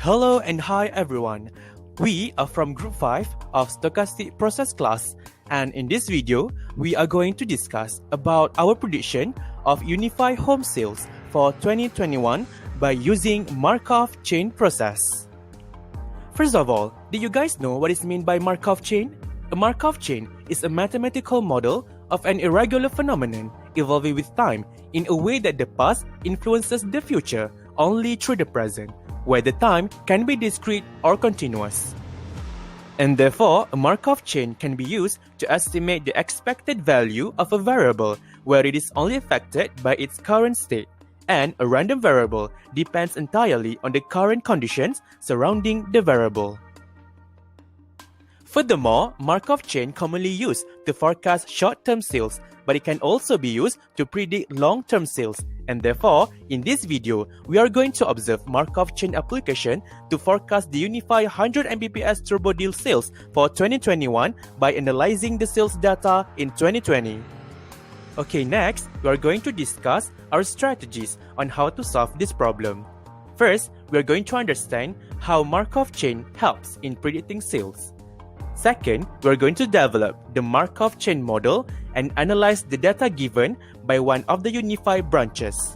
Hello and hi everyone. We are from Group 5 of Stochastic Process class, and in this video, we are going to discuss about our prediction of Unifi home sales for 2021 by using Markov Chain Process. First of all, do you guys know what is meant by Markov Chain? A Markov Chain is a mathematical model of an irregular phenomenon evolving with time in a way that the past influences the future only through the present, where the time can be discrete or continuous. And therefore, a Markov chain can be used to estimate the expected value of a variable where it is only affected by its current state, and a random variable depends entirely on the current conditions surrounding the variable. Furthermore, Markov chain commonly used to forecast short-term sales, but it can also be used to predict long-term sales. And therefore, in this video, we are going to observe Markov chain application to forecast the Unifi 100 Mbps turbo deal sales for 2021 by analyzing the sales data in 2020. Okay, next, we are going to discuss our strategies on how to solve this problem. First, we are going to understand how Markov chain helps in predicting sales. Second, we are going to develop the Markov chain model and analyze the data given by one of the Unifi branches.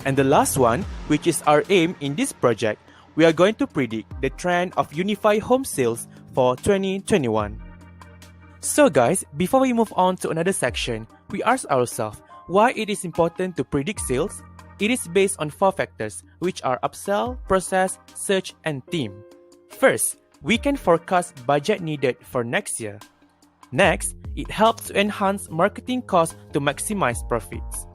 And the last one, which is our aim in this project, we are going to predict the trend of Unifi home sales for 2021. So guys, before we move on to another section, we ask ourselves why it is important to predict sales. It is based on 4 factors, which are upsell, process, search, and theme. First, we can forecast budget needed for next year. Next, it helps to enhance marketing costs to maximize profits.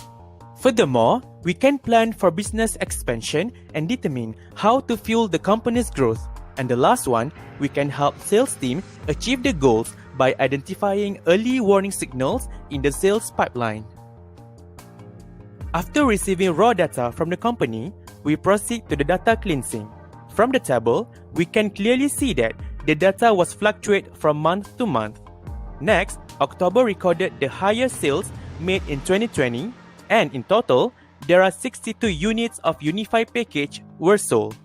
Furthermore, we can plan for business expansion and determine how to fuel the company's growth. And the last one, we can help sales team achieve the goals by identifying early warning signals in the sales pipeline. After receiving raw data from the company, we proceed to the data cleansing. From the table, we can clearly see that the data was fluctuate from month to month. Next, October recorded the highest sales made in 2020, and in total, there are 62 units of Unifi package were sold.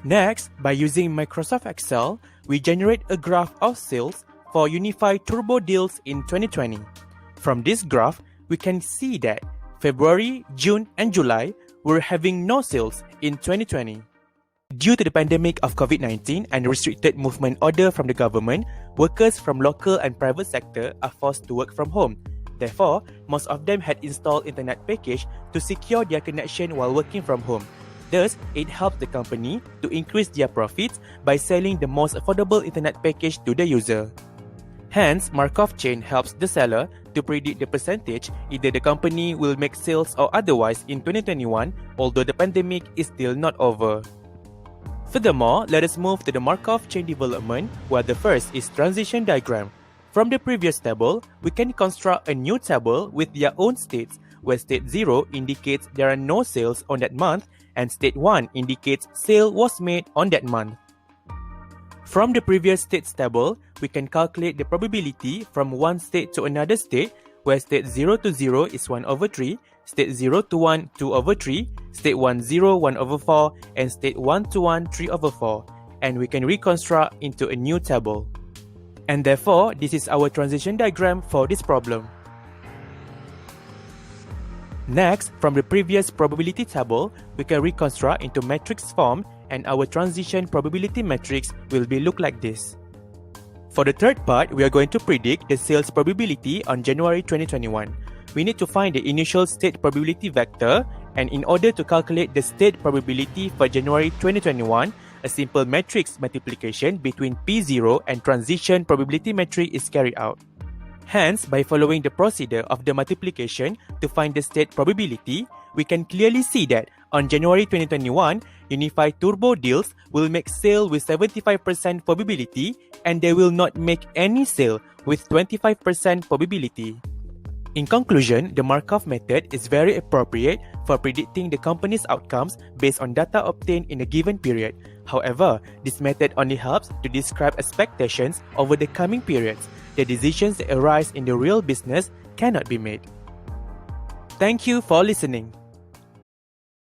Next, by using Microsoft Excel, we generate a graph of sales for Unifi turbo deals in 2020. From this graph, we can see that February, June, and July were having no sales in 2020. Due to the pandemic of COVID-19 and restricted movement order from the government, workers from local and private sector are forced to work from home. Therefore, most of them had installed internet package to secure their connection while working from home. Thus, it helped the company to increase their profits by selling the most affordable internet package to the user. Hence, Markov chain helps the seller to predict the percentage either the company will make sales or otherwise in 2021, although the pandemic is still not over. Furthermore, let us move to the Markov chain development, where the first is transition diagram. From the previous table, we can construct a new table with their own states, where state 0 indicates there are no sales on that month and state 1 indicates sale was made on that month. From the previous states table, we can calculate the probability from one state to another state, where state 0 to 0 is 1 over 3, state 0 to 1, 2 over 3, state 1, 0, 1 over 4, and state 1 to 1, 3 over 4, and we can reconstruct into a new table. And therefore, this is our transition diagram for this problem. Next, from the previous probability table, we can reconstruct into matrix form, and our transition probability matrix will be look like this. For the third part, we are going to predict the sales probability on January 2021. We need to find the initial state probability vector, and in order to calculate the state probability for January 2021, a simple matrix multiplication between P0 and transition probability matrix is carried out. Hence, by following the procedure of the multiplication to find the state probability, we can clearly see that on January 2021, Unifi turbo deals will make sale with 75% probability, and they will not make any sale with 25% probability. In conclusion, the Markov method is very appropriate for predicting the company's outcomes based on data obtained in a given period. However, this method only helps to describe expectations over the coming periods. The decisions that arise in the real business cannot be made. Thank you for listening.